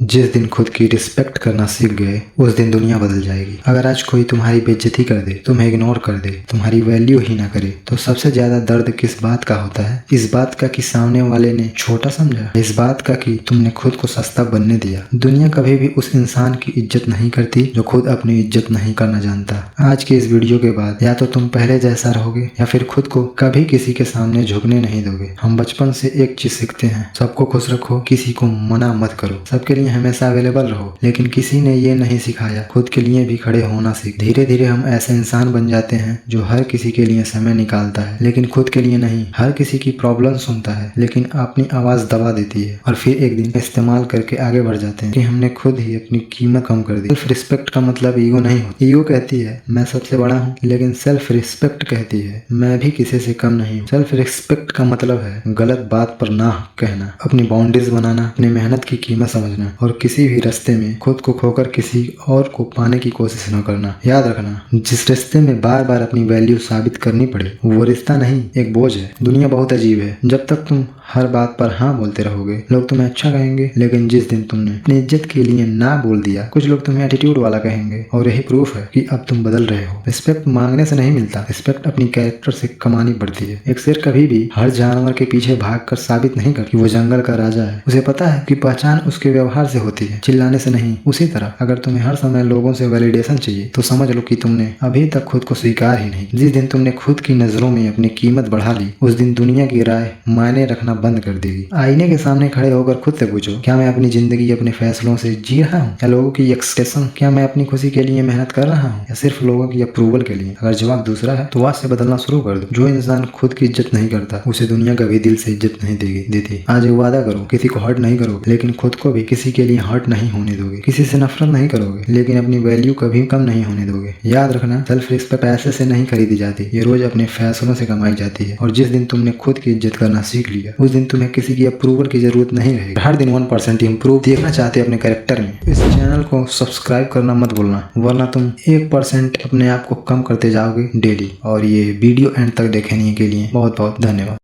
जिस दिन खुद की रिस्पेक्ट करना सीख गए उस दिन दुनिया बदल जाएगी। अगर आज कोई तुम्हारी बेइज्जती कर दे, तुम्हें इग्नोर कर दे, तुम्हारी वैल्यू ही ना करे, तो सबसे ज्यादा दर्द किस बात का होता है? इस बात का कि सामने वाले ने छोटा समझा, इस बात का कि तुमने खुद को सस्ता बनने दिया। दुनिया कभी भी उस इंसान की इज्जत नहीं करती जो खुद अपनी इज्जत नहीं करना जानता। आज की इस वीडियो के बाद या तो तुम पहले जैसा रहोगे या फिर खुद को कभी किसी के सामने झुकने नहीं दोगे। हम बचपन से एक चीज सीखते हैं, सबको खुश रखो, किसी को मना मत करो, सबके लिए हमेशा अवेलेबल रहो। लेकिन किसी ने ये नहीं सिखाया खुद के लिए भी खड़े होना सीख। धीरे धीरे हम ऐसे इंसान बन जाते हैं जो हर किसी के लिए समय निकालता है लेकिन खुद के लिए नहीं। हर किसी की प्रॉब्लम सुनता है लेकिन अपनी आवाज दबा देती है और फिर एक दिन इस्तेमाल करके आगे बढ़ जाते हैं कि हमने खुद ही अपनी कीमत कम कर दी। सेल्फ रिस्पेक्ट का मतलब ईगो नहीं होता। ईगो कहती है मैं सबसे बड़ा हूँ, लेकिन सेल्फ रिस्पेक्ट कहती है मैं भी किसी से कम नहीं हूँ। सेल्फ रिस्पेक्ट का मतलब है गलत बात पर ना कहना, अपनी बाउंड्रीज बनाना, अपनी मेहनत की कीमत समझना और किसी भी रास्ते में खुद को खोकर किसी और को पाने की कोशिश न करना। याद रखना, जिस रिश्ते में बार बार अपनी वैल्यू साबित करनी पड़े वो रिश्ता नहीं एक बोझ है। दुनिया बहुत अजीब है। जब तक तुम हर बात पर हाँ बोलते रहोगे लोग तुम्हें अच्छा कहेंगे, लेकिन जिस दिन तुमने अपनी इज्जत के लिए ना बोल दिया कुछ लोग तुम्हें एटीट्यूड वाला कहेंगे। और यही प्रूफ है कि अब तुम बदल रहे हो। रिस्पेक्ट मांगने से नहीं मिलता, रिस्पेक्ट अपनी कैरेक्टर से कमानी पड़ती है। एक शेर कभी भी हर जानवर के पीछे भागकर साबित नहीं करती वो जंगल का राजा है। उसे पता है कि पहचान उसके व्यवहार से होती है, चिल्लाने से नहीं। उसी तरह अगर तुम्हें हर समय लोगों से वैलिडेशन चाहिए तो समझ लो कि तुमने अभी तक खुद को स्वीकार ही नहीं। जिस दिन तुमने खुद की नजरों में अपनी कीमत बढ़ा ली उस दिन दुनिया की राय मायने रखना बंद कर देगी। आईने के सामने खड़े होकर खुद से पूछो, क्या मैं अपनी जिंदगी अपने फैसलों से जी रहा हूँ या लोगों की एक्सपेक्टेशन? क्या मैं अपनी खुशी के लिए मेहनत कर रहा हूँ या सिर्फ लोगों की अप्रूवल के लिए? अगर जवाब दूसरा है तो आज से बदलना शुरू कर दो। जो इंसान खुद की इज्जत नहीं करता उसे दुनिया कभी दिल से इज्जत नहीं देती। आज वादा करो किसी को हर्ट नहीं करोगे, लेकिन खुद को भी किसी के लिए हर्ट नहीं होने दोगे। किसी से नफरत नहीं करोगे, लेकिन अपनी वैल्यू कभी कम नहीं होने दोगे। याद रखना, सेल्फ रिस्पेक्ट पैसे से नहीं खरीदी जाती, ये रोज अपने फैसलों से कमाई जाती है। और जिस दिन तुमने खुद की इज्जत करना सीख लिया उस दिन तुम्हें किसी की अप्रूवल की जरूरत नहीं रहेगी। हर दिन 1% इम्प्रूव देखना चाहते अपने कैरेक्टर में, इस चैनल को सब्सक्राइब करना मत भूलना, वरना तुम 1% अपने आप को कम करते जाओगे डेली। और ये वीडियो एंड तक देखने के लिए बहुत बहुत धन्यवाद।